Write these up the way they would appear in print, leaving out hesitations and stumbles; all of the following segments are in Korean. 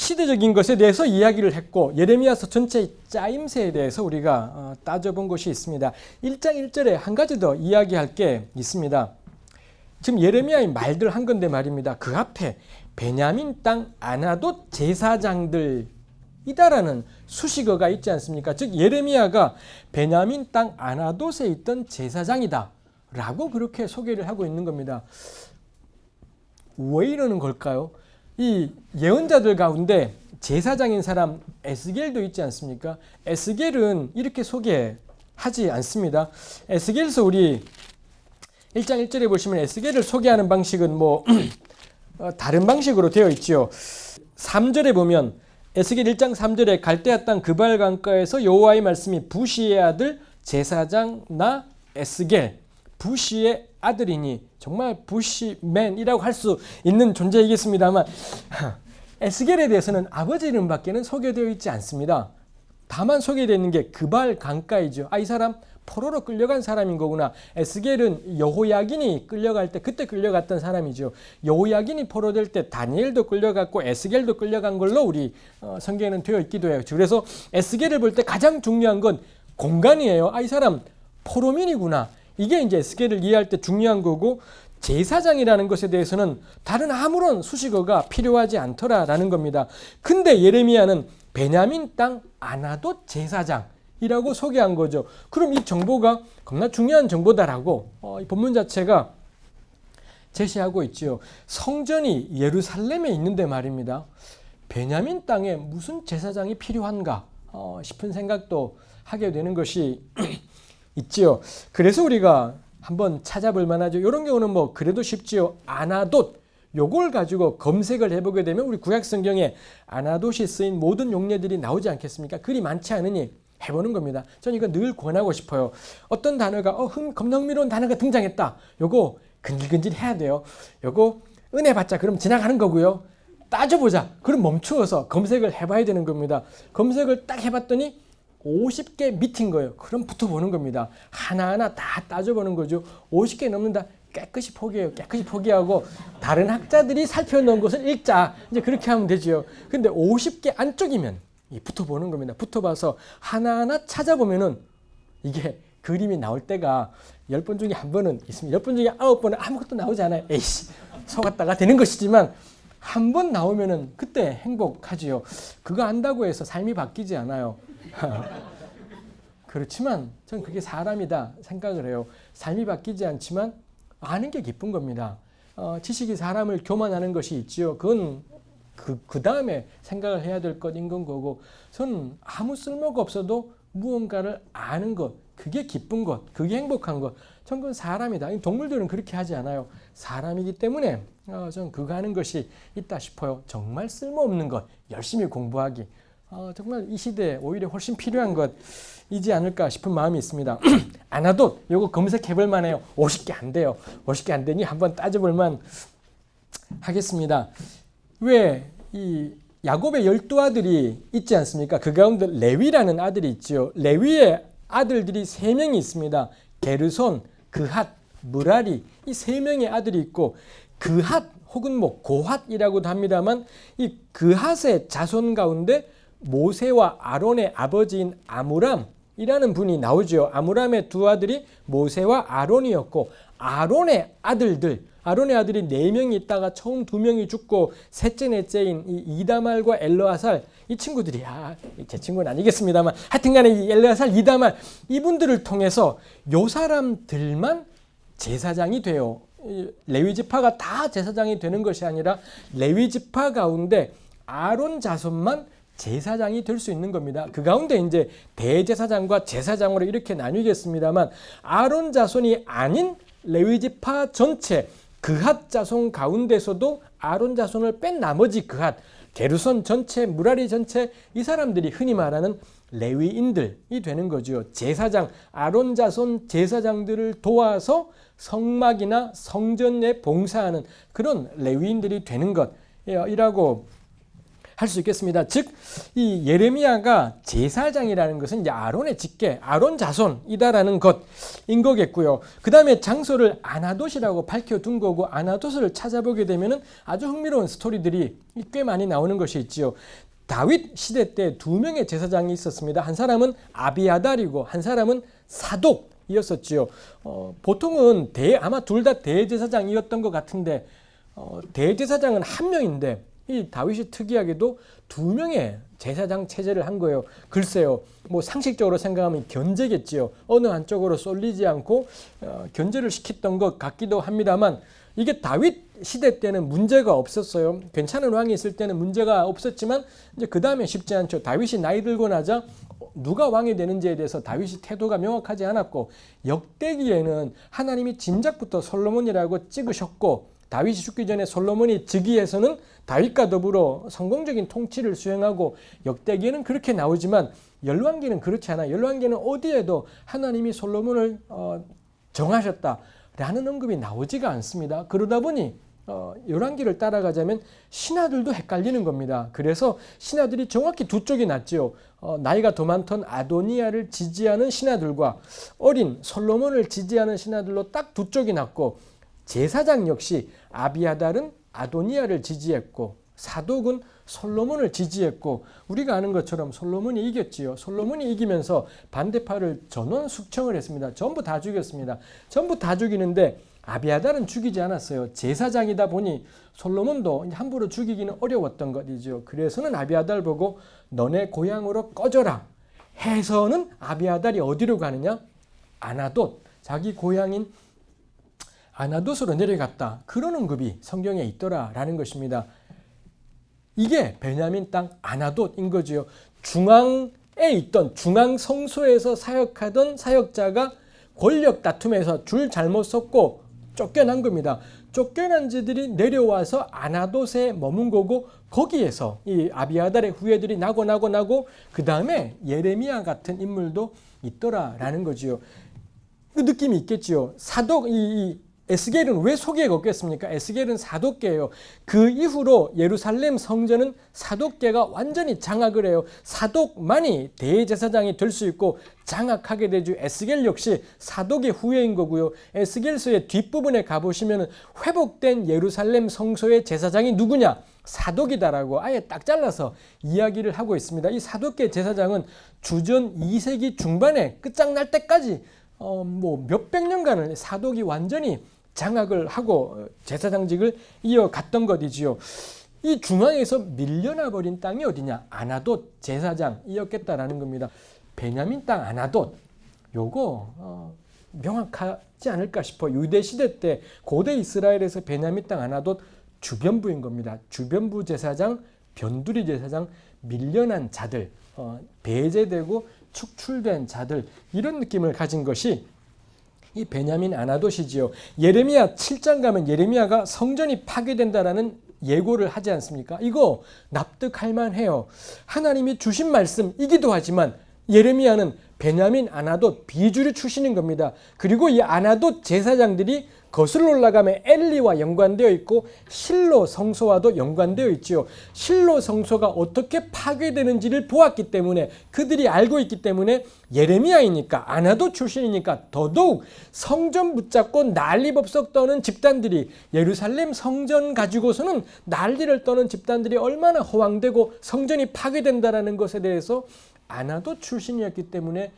시대적인 것에 대해서 이야기를 했고 예레미야서 전체의 짜임새에 대해서 우리가 따져본 것이 있습니다. 1장 1절에 한 가지 더 이야기할 게 있습니다. 지금 예레미야의 말들 한 건데 말입니다. 그 앞에 베냐민 땅 아나돗 제사장들이다라는 수식어가 있지 않습니까? 즉 예레미야가 베냐민 땅 아나돗에 있던 제사장이다 라고 그렇게 소개를 하고 있는 겁니다. 왜 이러는 걸까요? 이 예언자들 가운데 제사장인 사람 에스겔도 있지 않습니까? 에스겔은 이렇게 소개하지 않습니다. 에스겔에서 우리 1장 1절에 보시면 에스겔을 소개하는 방식은 다른 방식으로 되어 있죠. 3절에 보면 에스겔 1장 3절에 갈대아 땅 그발 강가에서 여호와의 말씀이 부시의 아들 제사장 나 에스겔 부시의 아들이니 정말 부시맨이라고 할 수 있는 존재이겠습니다만 에스겔에 대해서는 아버지 이름밖에는 소개되어 있지 않습니다. 다만 소개되어 있는 게 그발 강가이죠. 이 사람 포로로 끌려간 사람인 거구나. 에스겔은 여호야긴이 끌려갈 때 그때 끌려갔던 사람이죠. 여호야긴이 포로될 때 다니엘도 끌려갔고 에스겔도 끌려간 걸로 우리 성경에는 되어 있기도 해요. 그래서 에스겔을 볼 때 가장 중요한 건 공간이에요. 이 사람 포로민이구나. 이게 이제 에스겔을 이해할 때 중요한 거고 제사장이라는 것에 대해서는 다른 아무런 수식어가 필요하지 않더라라는 겁니다. 근데 예레미야는 베냐민 땅 아나돗 제사장이라고 소개한 거죠. 그럼 이 정보가 겁나 중요한 정보다라고 이 본문 자체가 제시하고 있죠. 성전이 예루살렘에 있는데 말입니다. 베냐민 땅에 무슨 제사장이 필요한가 싶은 생각도 하게 되는 것이 있지요. 그래서 우리가 한번 찾아볼 만하죠. 이런 경우는 그래도 쉽지요. 아나돗 요걸 가지고 검색을 해보게 되면 우리 구약 성경에 아나돗이 쓰인 모든 용례들이 나오지 않겠습니까? 그리 많지 않으니 해보는 겁니다. 저는 이거 늘 권하고 싶어요. 어떤 단어가 겁나 흥미로운 단어가 등장했다. 요거 근질근질 해야 돼요. 요거 은혜 받자 그럼 지나가는 거고요. 따져보자 그럼 멈추어서 검색을 해봐야 되는 겁니다. 검색을 딱 해봤더니 50개 밑인 거예요. 그럼 붙어보는 겁니다. 하나하나 다 따져보는 거죠. 50개 넘는다. 깨끗이 포기해요. 깨끗이 포기하고 다른 학자들이 살펴놓은 것을 읽자. 이제 그렇게 하면 되죠. 근데 50개 안쪽이면 붙어보는 겁니다. 붙어봐서 하나하나 찾아보면은 이게 그림이 나올 때가 10번 중에 한 번은 있습니다. 10번 중에 9번은 아무것도 나오지 않아요. 에이씨 속았다가 되는 것이지만 한 번 나오면은 그때 행복하지요. 그거 안다고 해서 삶이 바뀌지 않아요. 그렇지만 저는 그게 사람이다 생각을 해요. 삶이 바뀌지 않지만 아는 게 기쁜 겁니다. 지식이 사람을 교만하는 것이 있지요. 그건 그 다음에 생각을 해야 될 것인 건 거고 저는 아무 쓸모가 없어도 무언가를 아는 것 그게 기쁜 것 그게 행복한 것 저는 그건 사람이다. 동물들은 그렇게 하지 않아요. 사람이기 때문에 저는 그거 하는 것이 있다 싶어요. 정말 쓸모없는 것 열심히 공부하기 정말 이 시대에 오히려 훨씬 필요한 것이지 않을까 싶은 마음이 있습니다. 아나돗 요거 검색해볼 만해요. 50개 안 돼요. 50개 안 되니 한번 따져볼 만 하겠습니다. 왜 이 야곱의 12아들이 있지 않습니까? 그 가운데 레위라는 아들이 있죠. 레위의 아들들이 3명이 있습니다. 게르손, 그핫, 무라리 이 3명의 아들이 있고 그핫 혹은 고핫이라고도 합니다만 이 그핫의 자손 가운데 모세와 아론의 아버지인 아므람이라는 분이 나오죠. 아므람의 두 아들이 모세와 아론이었고 아론의 아들이 4명이 있다가 처음 2명이 죽고 셋째 넷째인 이 이다말과 엘르아살 이 친구들이 제 친구는 아니겠습니다만 하여튼간에 이 엘르아살 이다말 이분들을 통해서 요 사람들만 제사장이 돼요. 레위지파가 다 제사장이 되는 것이 아니라 레위지파 가운데 아론 자손만 제사장이 될 수 있는 겁니다. 그 가운데 이제 대제사장과 제사장으로 이렇게 나뉘겠습니다만 아론 자손이 아닌 레위지파 전체 그핫 자손 가운데서도 아론 자손을 뺀 나머지 그핫 게르손 전체 무라리 전체 이 사람들이 흔히 말하는 레위인들이 되는 거죠. 제사장 아론 자손 제사장들을 도와서 성막이나 성전에 봉사하는 그런 레위인들이 되는 것이라고 할 수 있겠습니다. 즉, 이 예레미야가 제사장이라는 것은 이제 아론의 직계, 아론 자손이다라는 것인 거겠고요. 그 다음에 장소를 아나돗이라고 밝혀둔 거고, 아나돗을 찾아보게 되면은 아주 흥미로운 스토리들이 꽤 많이 나오는 것이 있지요. 다윗 시대 때 두 명의 제사장이 있었습니다. 한 사람은 아비아달이고 한 사람은 사독이었었지요. 보통은 아마 둘 다 대제사장이었던 것 같은데, 대제사장은 한 명인데 이 다윗이 특이하게도 두 명의 제사장 체제를 한 거예요. 글쎄요, 뭐 상식적으로 생각하면 견제겠지요. 어느 한쪽으로 쏠리지 않고 견제를 시켰던 것 같기도 합니다만, 이게 다윗 시대 때는 문제가 없었어요. 괜찮은 왕이 있을 때는 문제가 없었지만 이제 그 다음에 쉽지 않죠. 다윗이 나이 들고 나자 누가 왕이 되는지에 대해서 다윗이 태도가 명확하지 않았고, 역대기에는 하나님이 진작부터 솔로몬이라고 찍으셨고, 다윗이 죽기 전에 솔로몬이 즉위해서는 다윗과 더불어 성공적인 통치를 수행하고, 역대기에는 그렇게 나오지만 열왕기는 그렇지 않아요. 열왕기는 어디에도 하나님이 솔로몬을 정하셨다라는 언급이 나오지가 않습니다. 그러다 보니 열왕기를 따라가자면 신하들도 헷갈리는 겁니다. 그래서 신하들이 정확히 두 쪽이 났죠. 나이가 더 많던 아도니아를 지지하는 신하들과 어린 솔로몬을 지지하는 신하들로 딱 두 쪽이 났고, 제사장 역시 아비아달은 아도니아를 지지했고 사독은 솔로몬을 지지했고, 우리가 아는 것처럼 솔로몬이 이겼지요. 솔로몬이 이기면서 반대파를 전원 숙청을 했습니다. 전부 다 죽였습니다. 전부 다 죽이는데 아비아달은 죽이지 않았어요. 제사장이다 보니 솔로몬도 함부로 죽이기는 어려웠던 것이죠. 그래서는 아비아달 보고 너네 고향으로 꺼져라 해서는 아비아달이 어디로 가느냐? 아나돗, 자기 고향인 아나돗으로 내려갔다. 그런 언급이 성경에 있더라라는 것입니다. 이게 베냐민 땅 아나돗인 거지요. 중앙에 있던 중앙 성소에서 사역하던 사역자가 권력 다툼에서 줄 잘못 섰고 쫓겨난 겁니다. 쫓겨난 자들이 내려와서 아나돗에 머문 거고, 거기에서 이 아비아달의 후예들이 나고 그 다음에 예레미야 같은 인물도 있더라라는 거지요. 그 느낌이 있겠지요. 사독 에스겔은 왜 속에 걷겠습니까? 에스겔은 사독계예요. 그 이후로 예루살렘 성전은 사독계가 완전히 장악을 해요. 사독만이 대제사장이 될 수 있고 장악하게 되죠. 에스겔 역시 사독의 후예인 거고요. 에스겔서의 뒷부분에 가보시면 회복된 예루살렘 성소의 제사장이 누구냐? 사독이다라고 아예 딱 잘라서 이야기를 하고 있습니다. 이 사독계 제사장은 주전 2세기 중반에 끝장날 때까지 뭐 몇백 년간을 사독이 완전히 장악을 하고 제사장직을 이어갔던 것이지요. 이 중앙에서 밀려나 버린 땅이 어디냐? 아나돗 제사장이었겠다라는 겁니다. 베냐민 땅 아나돗, 요거 명확하지 않을까 싶어. 유대 시대 때 고대 이스라엘에서 베냐민 땅 아나돗 주변부인 겁니다. 주변부 제사장, 변두리 제사장, 밀려난 자들, 배제되고 축출된 자들, 이런 느낌을 가진 것이 이 베냐민 아나돗이지요. 예레미야 7장 가면 예레미야가 성전이 파괴된다라는 예고를 하지 않습니까? 이거 납득할 만해요. 하나님이 주신 말씀이기도 하지만 예레미야는 베냐민 아나돗 비주류 출신인 겁니다. 그리고 이 아나돗 제사장들이 거슬러 올라가면 엘리와 연관되어 있고 실로 성소와도 연관되어 있지요. 실로 성소가 어떻게 파괴되는지를 보았기 때문에, 그들이 알고 있기 때문에 예레미야이니까 아나돗 출신이니까 더더욱 성전 붙잡고 난리법석 떠는 집단들이, 예루살렘 성전 가지고서는 난리를 떠는 집단들이 얼마나 허황되고 성전이 파괴된다라는 것에 대해서 아나돗 출신이었기 때문에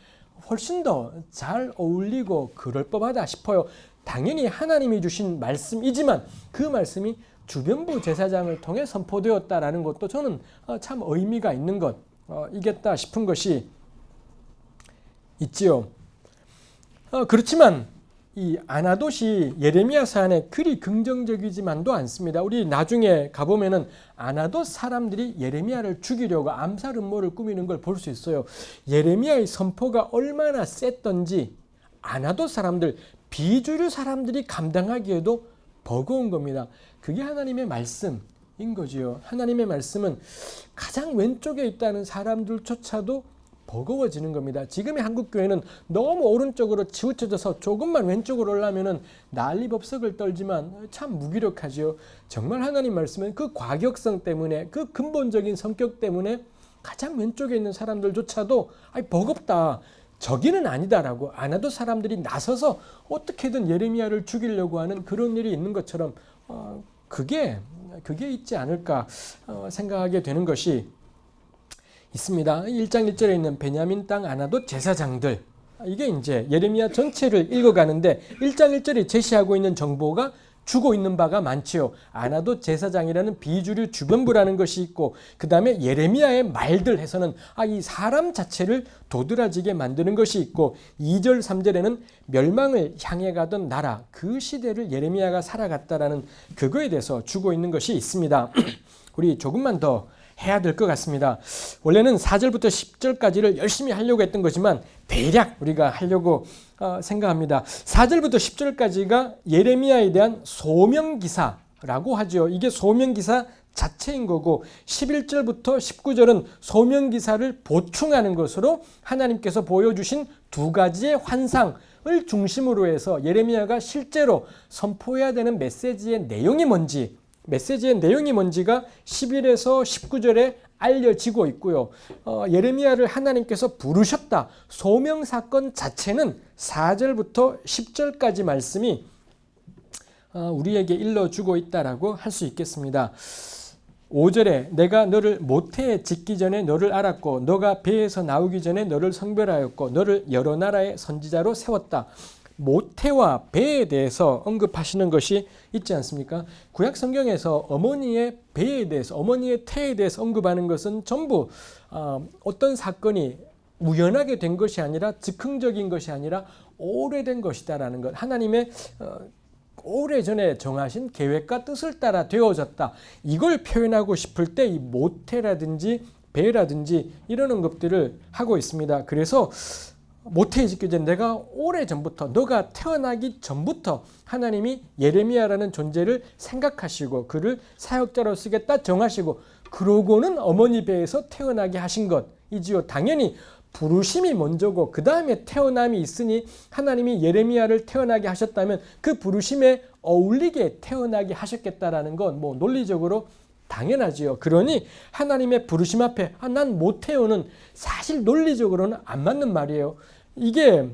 훨씬 더 잘 어울리고 그럴 법하다 싶어요. 당연히 하나님이 주신 말씀이지만 그 말씀이 주변부 제사장을 통해 선포되었다라는 것도 저는 참 의미가 있는 것이겠다 싶은 것이 있지요. 그렇지만 이 아나돗이 예레미야 사안에 그리 긍정적이지만도 않습니다. 우리 나중에 가보면은 아나돗 사람들이 예레미야를 죽이려고 암살 음모를 꾸미는 걸 볼 수 있어요. 예레미야의 선포가 얼마나 셌던지 아나돗 사람들, 비주류 사람들이 감당하기에도 버거운 겁니다. 그게 하나님의 말씀인 거지요. 하나님의 말씀은 가장 왼쪽에 있다는 사람들조차도 버거워지는 겁니다. 지금의 한국교회는 너무 오른쪽으로 치우쳐져서 조금만 왼쪽으로 올라면은 난리법석을 떨지만 참 무기력하죠. 정말 하나님 말씀은 그 과격성 때문에, 그 근본적인 성격 때문에 가장 왼쪽에 있는 사람들조차도 버겁다, 저기는 아니다라고 안 하도 사람들이 나서서 어떻게든 예레미야를 죽이려고 하는 그런 일이 있는 것처럼 그게 있지 않을까 생각하게 되는 것이 있습니다. 1장 1절에 있는 베냐민 땅 아나도 제사장들, 이게 이제 예레미야 전체를 읽어가는데 1장 1절이 제시하고 있는 정보가 주고 있는 바가 많지요. 아나도 제사장이라는 비주류 주변부라는 것이 있고, 그 다음에 예레미야의 말들 해서는 이 사람 자체를 도드라지게 만드는 것이 있고, 2절 3절에는 멸망을 향해 가던 나라, 그 시대를 예레미야가 살아갔다라는 그거에 대해서 주고 있는 것이 있습니다. 우리 조금만 더 해야 될 것 같습니다. 원래는 4절부터 10절까지를 열심히 하려고 했던 거지만 대략 우리가 하려고 생각합니다. 4절부터 10절까지가 예레미야에 대한 소명기사라고 하죠. 이게 소명기사 자체인 거고, 11절부터 19절은 소명기사를 보충하는 것으로 하나님께서 보여주신 두 가지의 환상을 중심으로 해서 예레미야가 실제로 선포해야 되는 메시지의 내용이 뭔지가 11에서 19절에 알려지고 있고요. 예레미야를 하나님께서 부르셨다, 소명사건 자체는 4절부터 10절까지 말씀이 우리에게 일러주고 있다라고 할 수 있겠습니다. 5절에 내가 너를 모태에 짓기 전에 너를 알았고 너가 배에서 나오기 전에 너를 성별하였고 너를 여러 나라의 선지자로 세웠다. 모태와 배에 대해서 언급하시는 것이 있지 않습니까? 구약 성경에서 어머니의 배에 대해서, 어머니의 태에 대해서 언급하는 것은 전부 어떤 사건이 우연하게 된 것이 아니라, 즉흥적인 것이 아니라 오래된 것이다라는 것, 하나님의 오래전에 정하신 계획과 뜻을 따라 되어졌다, 이걸 표현하고 싶을 때 이 모태라든지 배라든지 이런 언급들을 하고 있습니다. 그래서 모태에 짓기 전에, 내가 오래전부터, 너가 태어나기 전부터 하나님이 예레미야라는 존재를 생각하시고 그를 사역자로 쓰겠다 정하시고, 그러고는 어머니 배에서 태어나게 하신 것이지요. 당연히 부르심이 먼저고 그 다음에 태어남이 있으니 하나님이 예레미야를 태어나게 하셨다면 그 부르심에 어울리게 태어나게 하셨겠다라는 건 논리적으로 당연하지요. 그러니 하나님의 부르심 앞에 난 모태요는 사실 논리적으로는 안 맞는 말이에요. 이게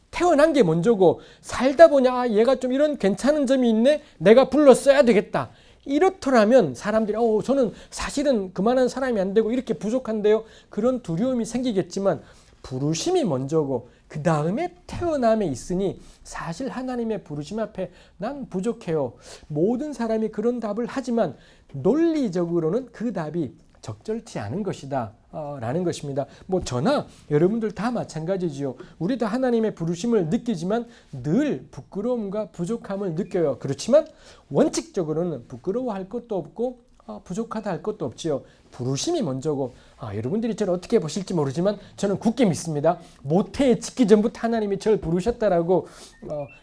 태어난 게 먼저고 살다 보니 얘가 좀 이런 괜찮은 점이 있네, 내가 불렀어야 되겠다, 이렇더라면 사람들이 저는 사실은 그만한 사람이 안 되고 이렇게 부족한데요, 그런 두려움이 생기겠지만 부르심이 먼저고 그 다음에 태어남에 있으니 사실 하나님의 부르심 앞에 난 부족해요. 모든 사람이 그런 답을 하지만 논리적으로는 그 답이 적절치 않은 것이다 라는 것입니다. 저나 여러분들 다 마찬가지지요. 우리 다 하나님의 부르심을 느끼지만 늘 부끄러움과 부족함을 느껴요. 그렇지만 원칙적으로는 부끄러워할 것도 없고 부족하다 할 것도 없지요. 부르심이 먼저고, 여러분들이 저를 어떻게 보실지 모르지만 저는 굳게 믿습니다. 모태에 짓기 전부터 하나님이 저를 부르셨다라고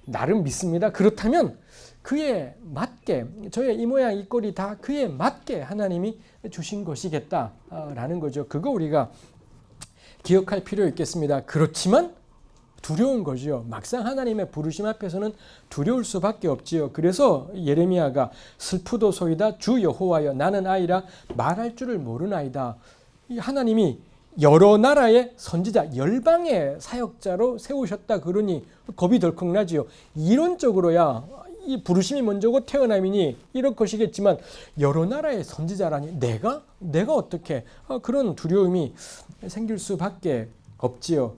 나름 믿습니다. 그렇다면 그에 맞게, 저의 이 모양 이 꼴이 다 그에 맞게 하나님이 주신 것이겠다라는 거죠. 그거 우리가 기억할 필요 있겠습니다. 그렇지만 두려운 거지요. 막상 하나님의 부르심 앞에서는 두려울 수밖에 없지요. 그래서 예레미야가 슬프도소이다 주 여호와여 나는 아이라 말할 줄을 모르나이다. 하나님이 여러 나라의 선지자, 열방의 사역자로 세우셨다 그러니 겁이 덜컥 나지요. 이론적으로야 이 부르심이 먼저고 태어남이니 이럴 것이겠지만 여러 나라의 선지자라니 내가 어떻게 그런 두려움이 생길 수밖에 없지요.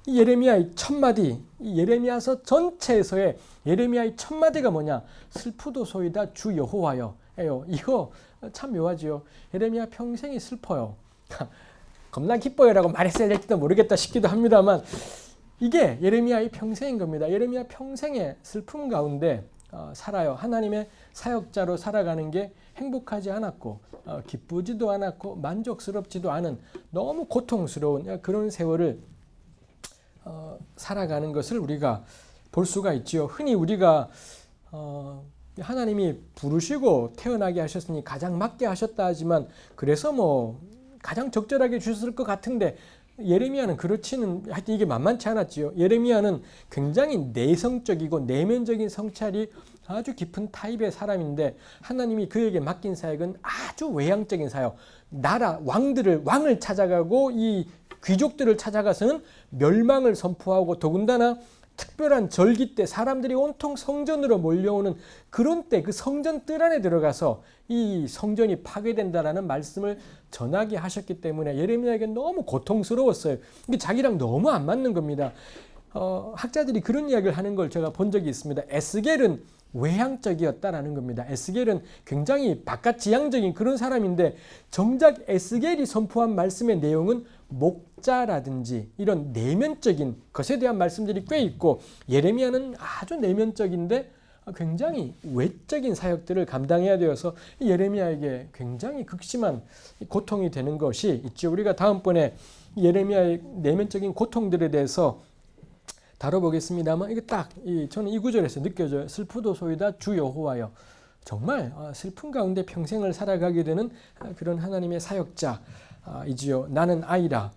이 예레미야의 첫마디, 이 예레미야서 전체에서의 예레미야의 첫마디가 뭐냐? 슬프도소이다 주 여호와여. 이거 참 묘하지요. 예레미야 평생이 슬퍼요. 겁나 기뻐요라고 말했어야 될지도 모르겠다 싶기도 합니다만 이게 예레미야의 평생인 겁니다. 예레미야 평생의 슬픔 가운데 살아요. 하나님의 사역자로 살아가는 게 행복하지 않았고 기쁘지도 않았고 만족스럽지도 않은 너무 고통스러운 그런 세월을 살아가는 것을 우리가 볼 수가 있지요. 흔히 우리가 하나님이 부르시고 태어나게 하셨으니 가장 맞게 하셨다 하지만 그래서 가장 적절하게 주셨을 것 같은데 예레미야는 그렇지는 하여튼 이게 만만치 않았지요. 예레미야는 굉장히 내성적이고 내면적인 성찰이 아주 깊은 타입의 사람인데 하나님이 그에게 맡긴 사역은 아주 외향적인 사역. 나라 왕을 찾아가고 이 귀족들을 찾아가서는 멸망을 선포하고 더군다나 특별한 절기 때 사람들이 온통 성전으로 몰려오는 그런 때 그 성전 뜰 안에 들어가서 이 성전이 파괴된다라는 말씀을 전하게 하셨기 때문에 예레미야에게 너무 고통스러웠어요. 이게 자기랑 너무 안 맞는 겁니다. 학자들이 그런 이야기를 하는 걸 제가 본 적이 있습니다. 에스겔은 외향적이었다라는 겁니다. 에스겔은 굉장히 바깥지향적인 그런 사람인데 정작 에스겔이 선포한 말씀의 내용은 목자라든지 이런 내면적인 것에 대한 말씀들이 꽤 있고 예레미야는 아주 내면적인데 굉장히 외적인 사역들을 감당해야 되어서 예레미야에게 굉장히 극심한 고통이 되는 것이 있죠. 우리가 다음번에 예레미야의 내면적인 고통들에 대해서 다뤄보겠습니다만 이게 딱 저는 이 구절에서 느껴져요. 슬프도소이다 주 여호와여. 정말 슬픈 가운데 평생을 살아가게 되는 그런 하나님의 사역자이지요. 나는 아이라.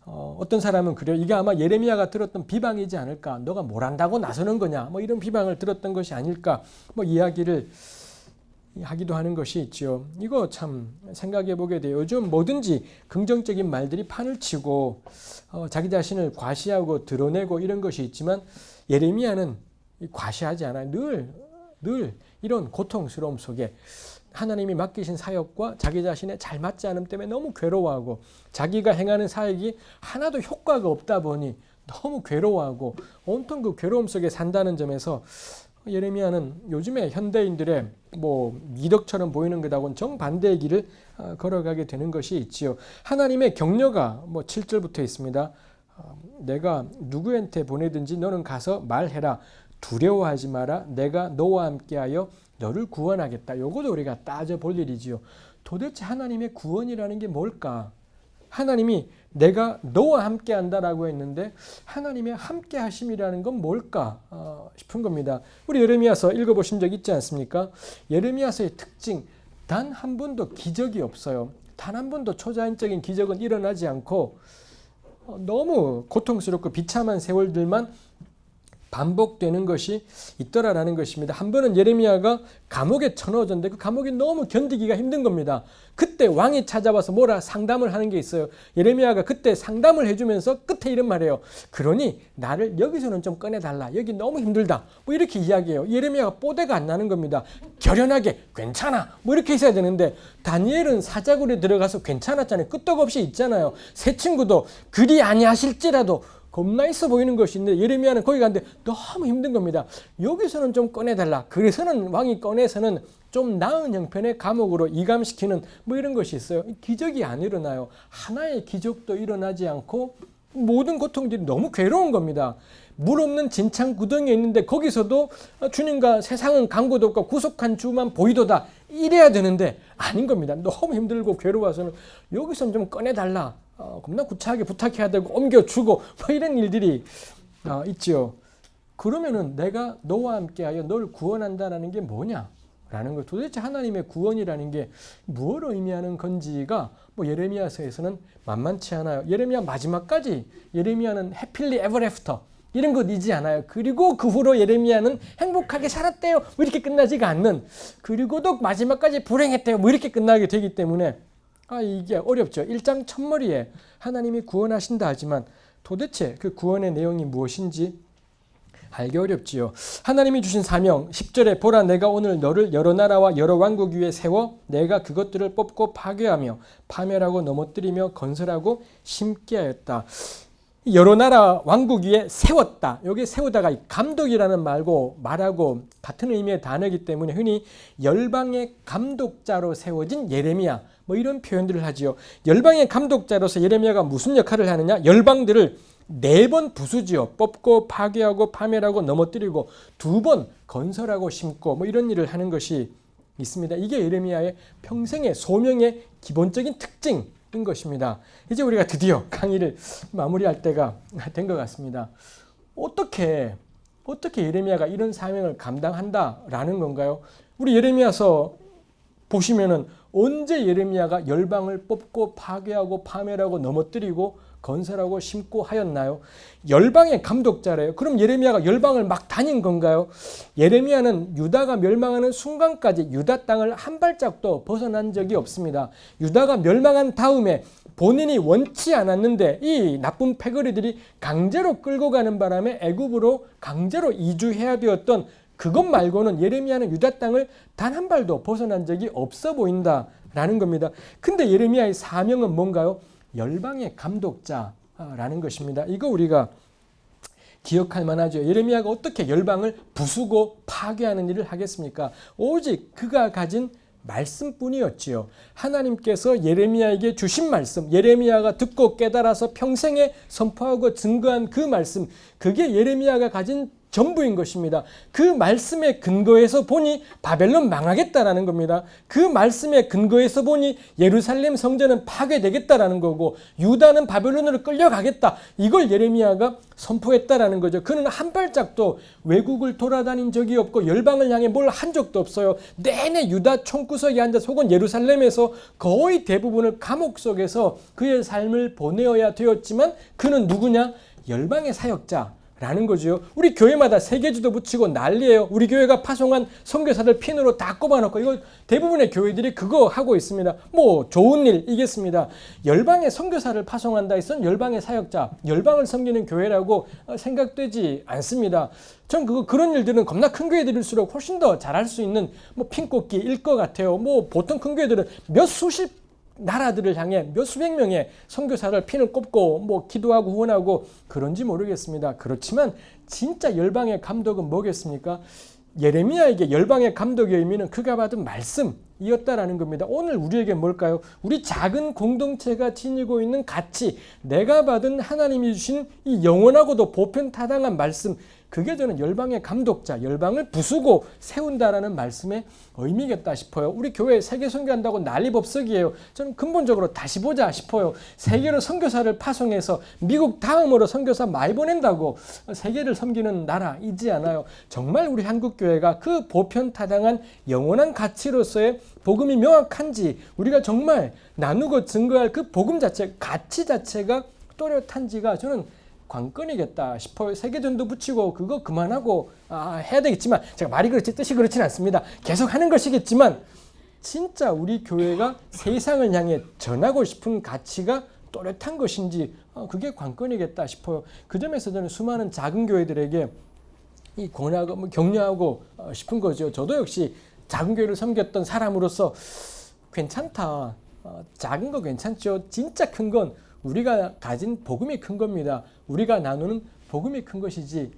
어떤 사람은 그래요. 이게 아마 예레미야가 들었던 비방이지 않을까. 너가 뭘 안다고 나서는 거냐. 뭐 이런 비방을 들었던 것이 아닐까. 뭐 이야기를 하기도 하는 것이 있죠. 이거 참 생각해 보게 돼요. 요즘 뭐든지 긍정적인 말들이 판을 치고 자기 자신을 과시하고 드러내고 이런 것이 있지만 예레미야는 과시하지 않아요. 늘 이런 고통스러움 속에 하나님이 맡기신 사역과 자기 자신의 잘 맞지 않음 때문에 너무 괴로워하고 자기가 행하는 사역이 하나도 효과가 없다 보니 너무 괴로워하고 온통 그 괴로움 속에 산다는 점에서 예레미야는 요즘에 현대인들의 미덕처럼 보이는 것하고는 정반대의 길을 걸어가게 되는 것이 있지요. 하나님의 격려가 7절부터 있습니다. 내가 누구한테 보내든지 너는 가서 말해라. 두려워하지 마라. 내가 너와 함께하여 너를 구원하겠다. 요것도 우리가 따져볼 일이지요. 도대체 하나님의 구원이라는 게 뭘까? 하나님이 내가 너와 함께 한다라고 했는데 하나님의 함께 하심이라는 건 뭘까 싶은 겁니다. 우리 예레미야서 읽어보신 적 있지 않습니까? 예레미야서의 특징 단 한 번도 기적이 없어요. 단 한 번도 초자연적인 기적은 일어나지 않고 너무 고통스럽고 비참한 세월들만 반복되는 것이 있더라라는 것입니다. 한 번은 예레미야가 감옥에 쳐넣어졌는데 그 감옥이 너무 견디기가 힘든 겁니다. 그때 왕이 찾아와서 뭐라 상담을 하는 게 있어요. 예레미야가 그때 상담을 해주면서 끝에 이런 말이에요. 그러니 나를 여기서는 좀 꺼내달라. 여기 너무 힘들다. 이렇게 이야기해요. 예레미야가 뽀대가 안 나는 겁니다. 결연하게 괜찮아. 이렇게 있어야 되는데 다니엘은 사자굴에 들어가서 괜찮았잖아요. 끄떡없이 있잖아요. 새 친구도 그리 아니하실지라도 겁나 있어 보이는 것이 있는데 예레미야는 거기 갔는데 너무 힘든 겁니다. 여기서는 좀 꺼내달라. 그래서는 왕이 꺼내서는 좀 나은 형편의 감옥으로 이감시키는 이런 것이 있어요. 기적이 안 일어나요. 하나의 기적도 일어나지 않고 모든 고통들이 너무 괴로운 겁니다. 물 없는 진창 구덩이에 있는데 거기서도 주님과 세상은 강구도 없고 구속한 주만 보이도다. 이래야 되는데 아닌 겁니다. 너무 힘들고 괴로워서는 여기서는 좀 꺼내달라. 겁나 구차하게 부탁해야 되고 옮겨주고 이런 일들이 있지요. 그러면은 내가 너와 함께하여 널 구원한다라는 게 뭐냐라는 것. 도대체 하나님의 구원이라는 게 무엇을 의미하는 건지가 예레미야서에서는 만만치 않아요. 예레미야 마지막까지 예레미야는 해필리 에버 애프터 이런 것 이지 않아요. 그리고 그 후로 예레미야는 행복하게 살았대요. 이렇게 끝나지가 않는. 그리고도 마지막까지 불행했대요. 이렇게 끝나게 되기 때문에 이게 어렵죠. 1장 첫머리에 하나님이 구원하신다 하지만 도대체 그 구원의 내용이 무엇인지 알기 어렵지요. 하나님이 주신 사명 10절에 보라 내가 오늘 너를 여러 나라와 여러 왕국 위에 세워 내가 그것들을 뽑고 파괴하며 파멸하고 넘어뜨리며 건설하고 심게 하였다. 여러 나라 왕국 위에 세웠다. 여기 세우다가 감독이라는 말하고 같은 의미의 단어이기 때문에 흔히 열방의 감독자로 세워진 예레미야 이런 표현들을 하지요. 열방의 감독자로서 예레미야가 무슨 역할을 하느냐? 열방들을 4번 부수지요. 뽑고 파괴하고 파멸하고 넘어뜨리고 2번 건설하고 심고 이런 일을 하는 것이 있습니다. 이게 예레미야의 평생의 소명의 기본적인 특징인 것입니다. 이제 우리가 드디어 강의를 마무리할 때가 된 것 같습니다. 어떻게 예레미야가 이런 사명을 감당한다라는 건가요? 우리 예레미야서 보시면은 언제 예레미야가 열방을 뽑고 파괴하고 파멸하고 넘어뜨리고 건설하고 심고 하였나요? 열방의 감독자래요. 그럼 예레미야가 열방을 막 다닌 건가요? 예레미야는 유다가 멸망하는 순간까지 유다 땅을 한 발짝도 벗어난 적이 없습니다. 유다가 멸망한 다음에 본인이 원치 않았는데 이 나쁜 패거리들이 강제로 끌고 가는 바람에 애굽으로 강제로 이주해야 되었던 그것 말고는 예레미야는 유다 땅을 단 한 발도 벗어난 적이 없어 보인다라는 겁니다. 근데 예레미야의 사명은 뭔가요? 열방의 감독자라는 것입니다. 이거 우리가 기억할 만하죠. 예레미야가 어떻게 열방을 부수고 파괴하는 일을 하겠습니까? 오직 그가 가진 말씀뿐이었지요. 하나님께서 예레미야에게 주신 말씀, 예레미야가 듣고 깨달아서 평생에 선포하고 증거한 그 말씀, 그게 예레미야가 가진 전부인 것입니다. 그 말씀에 근거해서 보니 바벨론 망하겠다라는 겁니다. 그 말씀에 근거해서 보니 예루살렘 성전은 파괴되겠다라는 거고 유다는 바벨론으로 끌려가겠다. 이걸 예레미야가 선포했다라는 거죠. 그는 한 발짝도 외국을 돌아다닌 적이 없고 열방을 향해 뭘 한 적도 없어요. 내내 유다 총구석에 앉아서 혹은 예루살렘에서 거의 대부분을 감옥 속에서 그의 삶을 보내어야 되었지만 그는 누구냐? 열방의 사역자. 라는 거죠. 우리 교회마다 세계지도 붙이고 난리예요. 우리 교회가 파송한 선교사들 핀으로 다 꼽아놓고 이거 대부분의 교회들이 그거 하고 있습니다. 뭐 좋은 일이겠습니다. 열방의 선교사를 파송한다 했으면 열방의 사역자, 열방을 섬기는 교회라고 생각되지 않습니다. 전 그런 일들은 겁나 큰 교회들일수록 훨씬 더 잘할 수 있는 뭐 핀꼽기일 것 같아요. 뭐 보통 큰 교회들은 몇 수십 나라들을 향해 몇 수백 명의 선교사를 핀을 꼽고 뭐 기도하고 후원하고 그런지 모르겠습니다. 그렇지만 진짜 열방의 감독은 뭐겠습니까? 예레미야에게 열방의 감독의 의미는 그가 받은 말씀이었다라는 겁니다. 오늘 우리에게 뭘까요? 우리 작은 공동체가 지니고 있는 가치, 내가 받은 하나님이 주신 이 영원하고도 보편타당한 말씀, 그게 저는 열방의 감독자, 열방을 부수고 세운다라는 말씀의 의미겠다 싶어요. 우리 교회 세계 선교한다고 난리법석이에요. 저는 근본적으로 다시 보자 싶어요. 세계로 선교사를 파송해서 미국 다음으로 선교사 많이 보낸다고 세계를 섬기는 나라이지 않아요. 정말 우리 한국교회가 그 보편타당한 영원한 가치로서의 복음이 명확한지 우리가 정말 나누고 증거할 그 복음 자체, 가치 자체가 또렷한지가 저는 관건이겠다 싶어요. 세계전도 붙이고 그거 그만하고 해야 되겠지만 제가 말이 그렇지 뜻이 그렇지는 않습니다. 계속 하는 것이겠지만 진짜 우리 교회가 세상을 향해 전하고 싶은 가치가 또렷한 것인지 그게 관건이겠다 싶어요. 그 점에서 저는 수많은 작은 교회들에게 이 권하고 격려하고 싶은 거죠. 저도 역시 작은 교회를 섬겼던 사람으로서 괜찮다. 작은 거 괜찮죠. 진짜 큰 건 우리가 가진 복음이 큰 겁니다. 우리가 나누는 복음이 큰 것이지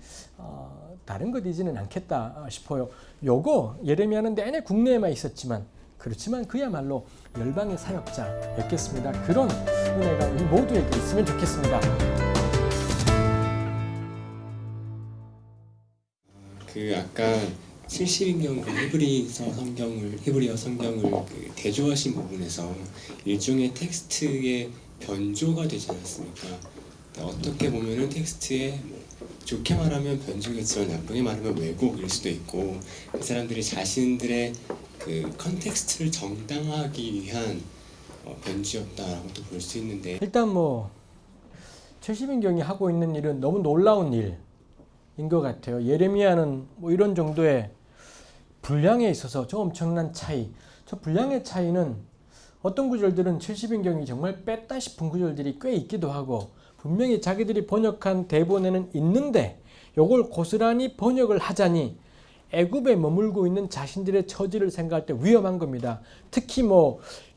다른 것이지는 않겠다 싶어요. 요거 예레미야는 내내 국내에만 있었지만 그렇지만 그야말로 열방의 사역자였겠습니다. 그런 은혜가 우리 모두에게 있으면 좋겠습니다. 아까 70인경 히브리어 성경을 대조하신 부분에서 일종의 텍스트의 변조가 되지 않았습니까? 어떻게 보면은 텍스트에 좋게 말하면 변조겠지만 나쁘게 말하면 왜곡일 수도 있고 그 사람들이 자신들의 그 컨텍스트를 정당화하기 위한 변주였다라고도 볼 수 있는데 일단 70인경이 하고 있는 일은 너무 놀라운 일인 것 같아요. 예레미야는 이런 정도의 분량에 있어서 저 엄청난 차이, 저 분량의 차이는 어떤 구절들은 70인경이 정말 뺐다 싶은 구절들이 꽤 있기도 하고 분명히 자기들이 번역한 대본에는 있는데 요걸 고스란히 번역을 하자니 애굽에 머물고 있는 자신들의 처지를 생각할 때 위험한 겁니다. 특히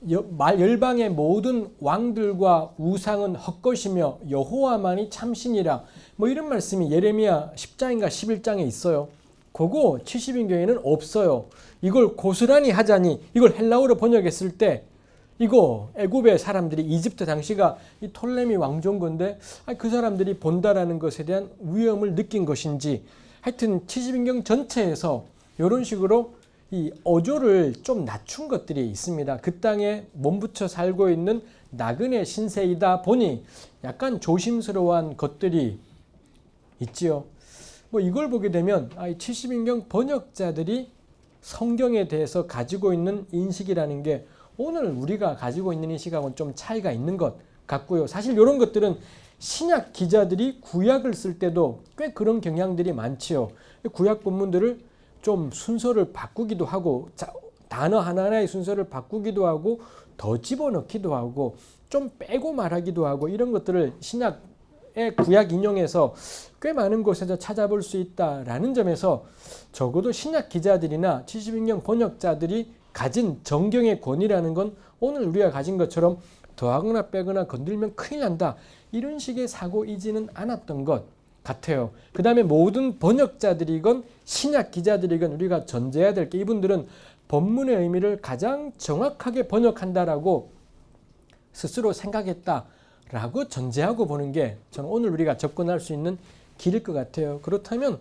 열방의 모든 왕들과 우상은 헛것이며 여호와만이 참신이라 이런 말씀이 예레미야 10장인가 11장에 있어요. 그거 70인경에는 없어요. 이걸 고스란히 하자니 이걸 헬라어로 번역했을 때 이거 애굽의 사람들이 이집트 당시가 이 톨레미 왕조인 건데 그 사람들이 본다라는 것에 대한 위험을 느낀 것인지 하여튼 70인경 전체에서 이런 식으로 이 어조를 좀 낮춘 것들이 있습니다. 그 땅에 몸붙여 살고 있는 나그네 신세이다 보니 약간 조심스러워한 것들이 있지요. 이걸 보게 되면 70인경 번역자들이 성경에 대해서 가지고 있는 인식이라는 게 오늘 우리가 가지고 있는 인식하고는 좀 차이가 있는 것 같고요. 사실 이런 것들은 신약 기자들이 구약을 쓸 때도 꽤 그런 경향들이 많지요. 구약 본문들을 좀 순서를 바꾸기도 하고 단어 하나하나의 순서를 바꾸기도 하고 더 집어넣기도 하고 좀 빼고 말하기도 하고 이런 것들을 신약의 구약 인용에서 꽤 많은 곳에서 찾아볼 수 있다라는 점에서 적어도 신약 기자들이나 70인경 번역자들이 가진 정경의 권위라는 건 오늘 우리가 가진 것처럼 더하거나 빼거나 건들면 큰일 난다. 이런 식의 사고이지는 않았던 것 같아요. 그 다음에 모든 번역자들이건 신약 기자들이건 우리가 전제해야 될 게 이분들은 본문의 의미를 가장 정확하게 번역한다라고 스스로 생각했다라고 전제하고 보는 게 저는 오늘 우리가 접근할 수 있는 길일 것 같아요. 그렇다면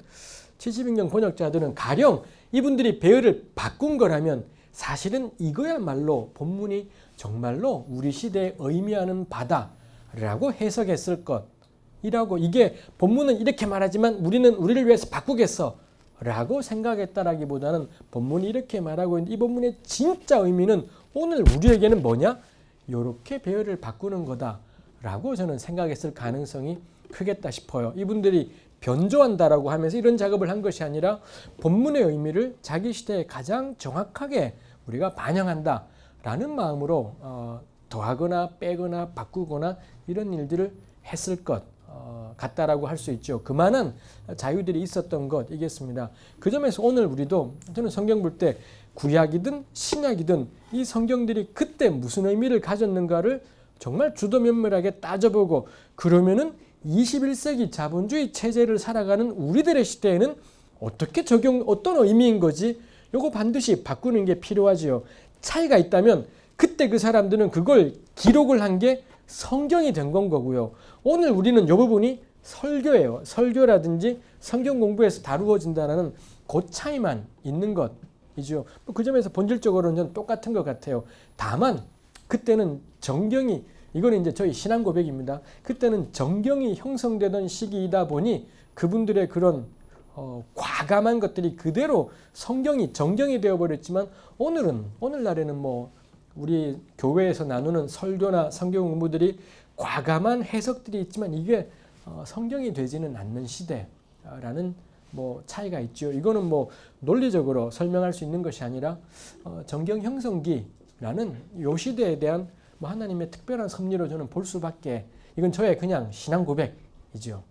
70인경 번역자들은 가령 이분들이 배열을 바꾼 거라면 사실은 이거야말로 본문이 정말로 우리 시대에 의미하는 바다라고 해석했을 것이라고 이게 본문은 이렇게 말하지만 우리는 우리를 위해서 바꾸겠어 라고 생각했다라기보다는 본문이 이렇게 말하고 있는데 이 본문의 진짜 의미는 오늘 우리에게는 뭐냐? 이렇게 배열을 바꾸는 거다라고 저는 생각했을 가능성이 크겠다 싶어요. 이분들이 변조한다라고 하면서 이런 작업을 한 것이 아니라 본문의 의미를 자기 시대에 가장 정확하게 우리가 반영한다라는 마음으로 더하거나 빼거나 바꾸거나 이런 일들을 했을 것 같다라고 할 수 있죠. 그만한 자유들이 있었던 것이겠습니다. 그 점에서 오늘 우리도 저는 성경 볼 때 구약이든 신약이든 이 성경들이 그때 무슨 의미를 가졌는가를 정말 주도면밀하게 따져보고 그러면은 21세기 자본주의 체제를 살아가는 우리들의 시대에는 어떻게 어떤 의미인 거지? 요거 반드시 바꾸는 게 필요하지요. 차이가 있다면 그때 그 사람들은 그걸 기록을 한 게 성경이 된 건 거고요. 오늘 우리는 요 부분이 설교예요. 설교라든지 성경 공부에서 다루어진다는 그 차이만 있는 것이죠. 그 점에서 본질적으로는 저는 똑같은 것 같아요. 다만 그때는 정경이 이거는 이제 저희 신앙 고백입니다. 그때는 정경이 형성되던 시기이다 보니 그분들의 그런 과감한 것들이 그대로 정경이 되어버렸지만 오늘날에는 뭐 우리 교회에서 나누는 설교나 성경 공부들이 과감한 해석들이 있지만 이게 성경이 되지는 않는 시대라는 뭐 차이가 있죠. 이거는 뭐 논리적으로 설명할 수 있는 것이 아니라 정경 형성기라는 요 시대에 대한 뭐 하나님의 특별한 섭리로 저는 볼 수밖에 이건 저의 그냥 신앙 고백이죠.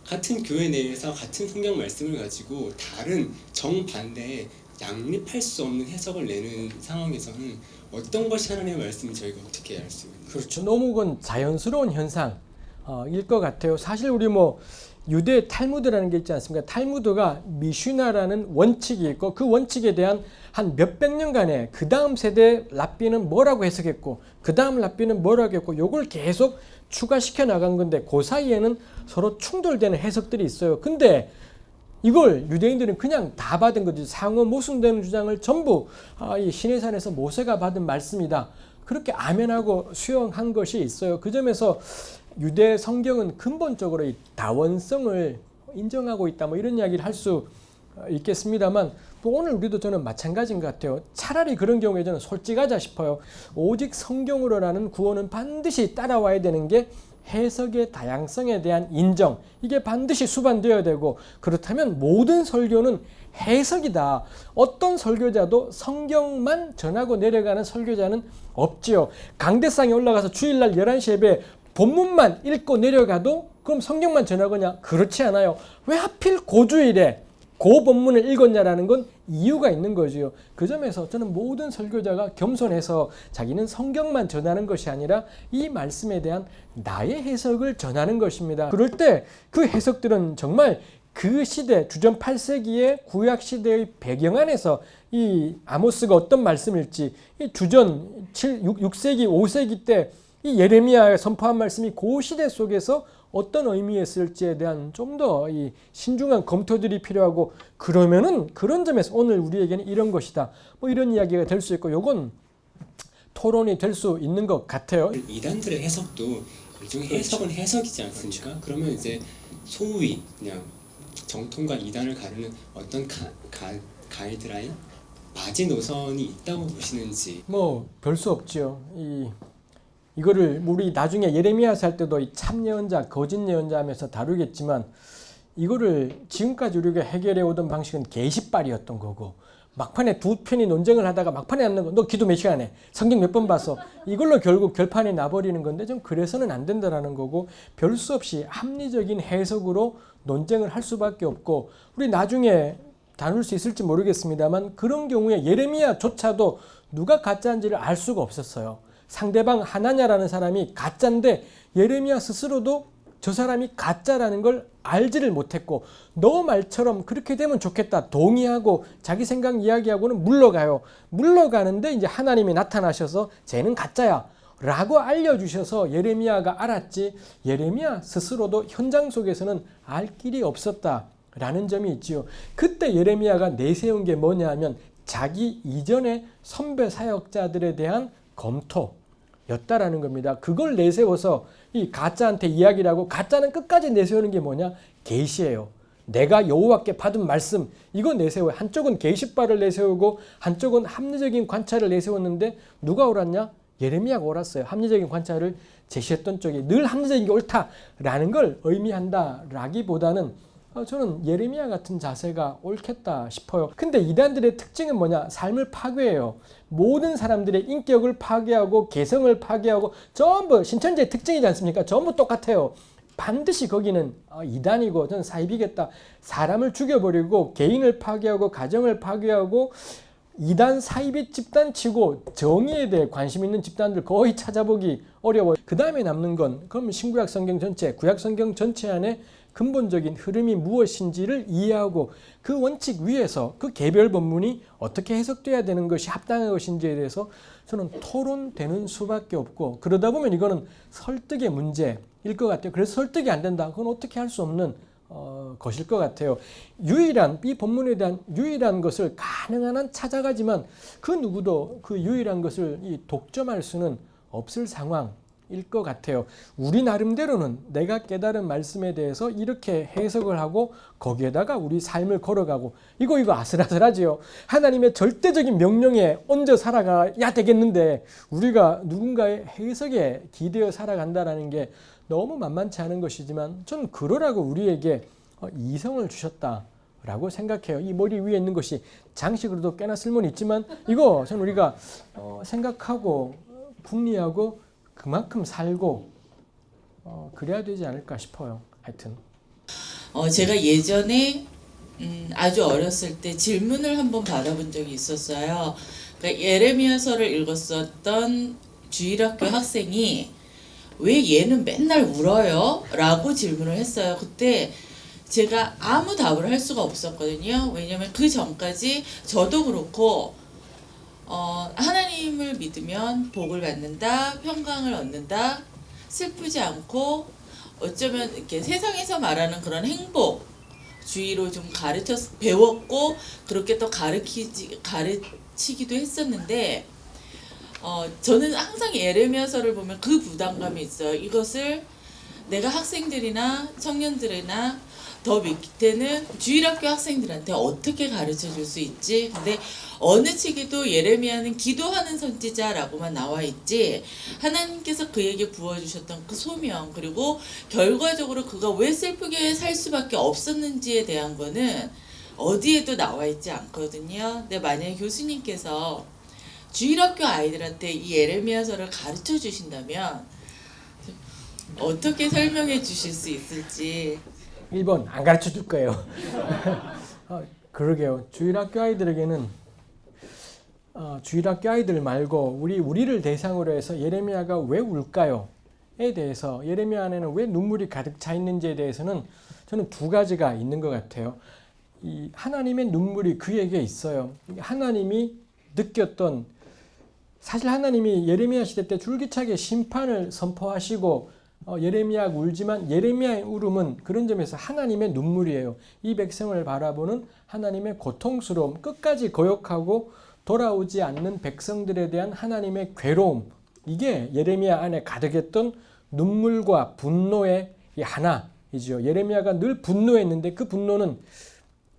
같은 교회 내에서 같은 성경 말씀을 가지고 다른 정반대의 양립할 수 없는 해석을 내는 상황에서는 어떤 것이 하나님의 말씀인지 저희가 어떻게 알 수 있는 그렇죠. 너무 그건 자연스러운 현상일 것 같아요. 사실 우리 뭐 유대 탈무드라는 게 있지 않습니까? 탈무드가 미슈나라는 원칙이 있고 그 원칙에 대한 한 몇백 년간의 그 다음 세대 랍비는 뭐라고 해석했고 그 다음 랍비는 뭐라고 했고 요걸 계속 추가시켜 나간 건데 그 사이에는 서로 충돌되는 해석들이 있어요. 근데 이걸 유대인들은 그냥 다 받은 거죠. 상호 모순되는 주장을 전부 이 시내산에서 모세가 받은 말씀이다. 그렇게 아멘하고 수용한 것이 있어요. 그 점에서 유대 성경은 근본적으로 이 다원성을 인정하고 있다. 뭐 이런 이야기를 할 수 있겠습니다만 또 오늘 우리도 저는 마찬가지인 것 같아요. 차라리 그런 경우에 저는 솔직하자 싶어요. 오직 성경으로라는 구원은 반드시 따라와야 되는 게 해석의 다양성에 대한 인정 이게 반드시 수반되어야 되고 그렇다면 모든 설교는 해석이다. 어떤 설교자도 성경만 전하고 내려가는 설교자는 없지요. 강대상에 올라가서 주일날 11시 예배 본문만 읽고 내려가도 그럼 성경만 전하거냐? 그렇지 않아요. 왜 하필 고주일에 그 본문을 읽었냐라는 건 이유가 있는 거지요. 그 점에서 저는 모든 설교자가 겸손해서 자기는 성경만 전하는 것이 아니라 이 말씀에 대한 나의 해석을 전하는 것입니다. 그럴 때 그 해석들은 정말 그 시대 주전 8세기의 구약 시대의 배경 안에서 이 아모스가 어떤 말씀일지 이 주전 6세기 5세기 때 이 예레미야가 선포한 말씀이 그 시대 속에서 어떤 의미였을지에 대한 좀 더 이 신중한 검토들이 필요하고 그러면은 그런 점에서 오늘 우리에게는 이런 것이다. 뭐 이런 이야기가 될 수 있고 요건 토론이 될 수 있는 것 같아요. 이단들의 해석도 일종의 해석은 해석이지 않습니까? 그렇죠. 그러면 이제 소위 그냥 정통과 이단을 가르는 어떤 이거를 우리 나중에 예레미야서 할 때도 이 참 예언자, 거짓 예언자 하면서 다루겠지만 이거를 지금까지 우리가 해결해 오던 방식은 게시빨이었던 거고 막판에 두 편이 논쟁을 하다가 막판에 앉는 거 너 기도 몇 시간 해? 성경 몇 번 봤어? 이걸로 결국 결판이 나버리는 건데 좀 그래서는 안 된다라는 거고 별 수 없이 합리적인 해석으로 논쟁을 할 수밖에 없고 우리 나중에 다룰 수 있을지 모르겠습니다만 그런 경우에 예레미야조차도 누가 가짜인지를 알 수가 없었어요. 상대방 하나냐라는 사람이 가짜인데 예레미야 스스로도 저 사람이 가짜라는 걸 알지를 못했고 너 말처럼 그렇게 되면 좋겠다 동의하고 자기 생각 이야기하고는 물러가요. 물러가는데 이제 하나님이 나타나셔서 쟤는 가짜야 라고 알려주셔서 예레미야가 알았지 예레미야 스스로도 현장 속에서는 알 길이 없었다라는 점이 있지요. 그때 예레미야가 내세운 게 뭐냐 하면 자기 이전의 선배 사역자들에 대한 검토였다라는 겁니다. 그걸 내세워서 이 가짜한테 이야기를 하고 가짜는 끝까지 내세우는 게 뭐냐? 계시예요. 내가 여호와께 받은 말씀 이거 내세워요. 한쪽은 계시빨을 내세우고 한쪽은 합리적인 관찰을 내세웠는데 누가 옳았냐? 예레미야가 옳았어요. 합리적인 관찰을 제시했던 쪽이 늘 합리적인 게 옳다라는 걸 의미한다라기보다는 저는 예레미야 같은 자세가 옳겠다 싶어요. 근데 이단들의 특징은 뭐냐? 삶을 파괴해요. 모든 사람들의 인격을 파괴하고 개성을 파괴하고 전부 신천지의 특징이지 않습니까? 전부 똑같아요. 반드시 거기는 이단이고 저는 사입이겠다. 사람을 죽여버리고 개인을 파괴하고 가정을 파괴하고 이단 사이비 집단 치고 정의에 대해 관심 있는 집단들 거의 찾아보기 어려워요. 그 다음에 남는 건 그럼 신구약 성경 전체, 구약 성경 전체 안에 근본적인 흐름이 무엇인지를 이해하고 그 원칙 위에서 그 개별 본문이 어떻게 해석돼야 되는 것이 합당한 것인지에 대해서 저는 토론되는 수밖에 없고 그러다 보면 이거는 설득의 문제일 것 같아요. 그래서 설득이 안 된다. 그건 어떻게 할 수 없는 것일 것 같아요. 유일한 이 본문에 대한 유일한 것을 가능한 한 찾아가지만 그 누구도 그 유일한 것을 독점할 수는 없을 상황일 것 같아요. 우리 나름대로는 내가 깨달은 말씀에 대해서 이렇게 해석을 하고 거기에다가 우리 삶을 걸어가고 이거 아슬아슬하지요. 하나님의 절대적인 명령에 얹어 살아가야 되겠는데 우리가 누군가의 해석에 기대어 살아간다는 게 너무 만만치 않은 것이지만 저는 그러라고 우리에게 이성을 주셨다라고 생각해요. 이 머리 위에 있는 것이 장식으로도 꽤나 쓸모는 있지만 이거 저는 우리가 생각하고 궁리하고 그만큼 살고 그래야 되지 않을까 싶어요. 하여튼 제가 예전에 아주 어렸을 때 질문을 한번 받아본 적이 있었어요. 그러니까 예레미야서를 읽었었던 주일학교 학생이 왜 얘는 맨날 울어요? 라고 질문을 했어요. 그때 제가 아무 답을 할 수가 없었거든요. 왜냐면 그 전까지 저도 그렇고 하나님을 믿으면 복을 받는다, 평강을 얻는다, 슬프지 않고 어쩌면 이렇게 세상에서 말하는 그런 행복 주의로 좀 배웠고 그렇게 또 가르치기도 했었는데 저는 항상 예레미야서를 보면 그 부담감이 있어요. 이것을 내가 학생들이나 청년들이나 더 밑에는 주일학교 학생들한테 어떻게 가르쳐 줄 수 있지? 근데 어느 책에도 예레미야는 기도하는 선지자라고만 나와 있지 하나님께서 그에게 부어주셨던 그 소명 그리고 결과적으로 그가 왜 슬프게 살 수밖에 없었는지에 대한 거는 어디에도 나와 있지 않거든요. 근데 만약에 교수님께서 주일학교 아이들한테 이 예레미야서를 가르쳐 주신다면 어떻게 설명해 주실 수 있을지. 1번 안 가르쳐 줄 거예요. 그러게요. 주일학교 아이들에게는 주일학교 아이들 말고 우리를 대상으로 해서 예레미야가 왜 울까요?에 대해서 예레미야 안에는 왜 눈물이 가득 차 있는지에 대해서는 저는 두 가지가 있는 것 같아요. 이 하나님의 눈물이 그에게 있어요. 하나님이 느꼈던 사실 하나님이 예레미야 시대 때 줄기차게 심판을 선포하시고 예레미야가 울지만 예레미야의 울음은 그런 점에서 하나님의 눈물이에요. 이 백성을 바라보는 하나님의 고통스러움, 끝까지 거역하고 돌아오지 않는 백성들에 대한 하나님의 괴로움, 이게 예레미야 안에 가득했던 눈물과 분노의 하나이죠. 예레미야가 늘 분노했는데 그 분노는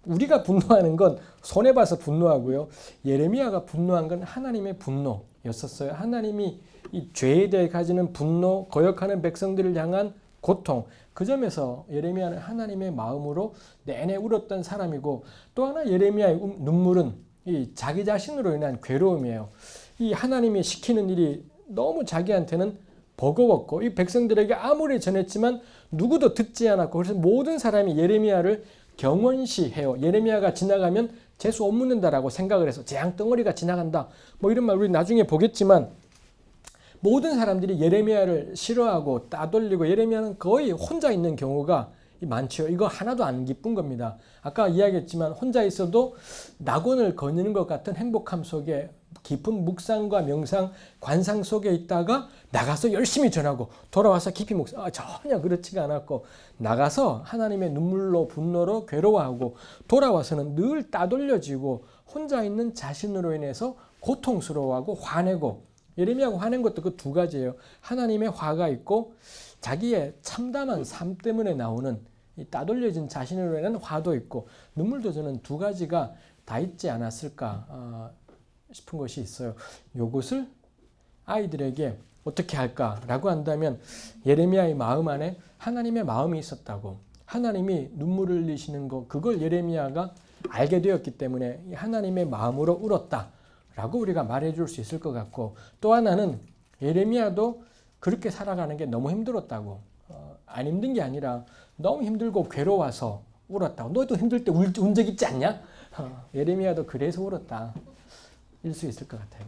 우리가 분노하는 건 손해봐서 분노하고요. 예레미야가 분노한 건 하나님의 분노였었어요. 하나님이 이 죄에 대해 가지는 분노, 거역하는 백성들을 향한 고통, 그 점에서 예레미야는 하나님의 마음으로 내내 울었던 사람이고, 또 하나 예레미야의 눈물은 이 자기 자신으로 인한 괴로움이에요. 이 하나님이 시키는 일이 너무 자기한테는 버거웠고, 이 백성들에게 아무리 전했지만 누구도 듣지 않았고, 그래서 모든 사람이 예레미야를 경원시해요. 예레미야가 지나가면 재수 못 묻는다라고 생각을 해서 재앙덩어리가 지나간다, 뭐 이런 말 우리 나중에 보겠지만, 모든 사람들이 예레미야를 싫어하고 따돌리고, 예레미야는 거의 혼자 있는 경우가 많죠. 이거 하나도 안 기쁜 겁니다. 아까 이야기했지만 혼자 있어도 낙원을 거니는 것 같은 행복함 속에 깊은 묵상과 명상, 관상 속에 있다가 나가서 열심히 전하고 돌아와서 깊이 묵상, 전혀 그렇지가 않았고, 나가서 하나님의 눈물로 분노로 괴로워하고 돌아와서는 늘 따돌려지고 혼자 있는 자신으로 인해서 고통스러워하고 화내고, 예레미야가 화낸 것도 그 두 가지예요. 하나님의 화가 있고 자기의 참담한 삶 때문에 나오는 이 따돌려진 자신으로 인한 화도 있고, 눈물도 저는 두 가지가 다 있지 않았을까 싶은 것이 있어요. 이것을 아이들에게 어떻게 할까라고 한다면, 예레미야의 마음 안에 하나님의 마음이 있었다고, 하나님이 눈물을 흘리시는 것, 그걸 예레미야가 알게 되었기 때문에 하나님의 마음으로 울었다 라고 우리가 말해줄 수 있을 것 같고, 또 하나는 예레미야도 그렇게 살아가는 게 너무 힘들었다고, 안 힘든 게 아니라 너무 힘들고 괴로워서 울었다고. 너도 힘들 때 운 적 있지 않냐? 예레미야도 그래서 울었다 일 수 있을 것 같아요.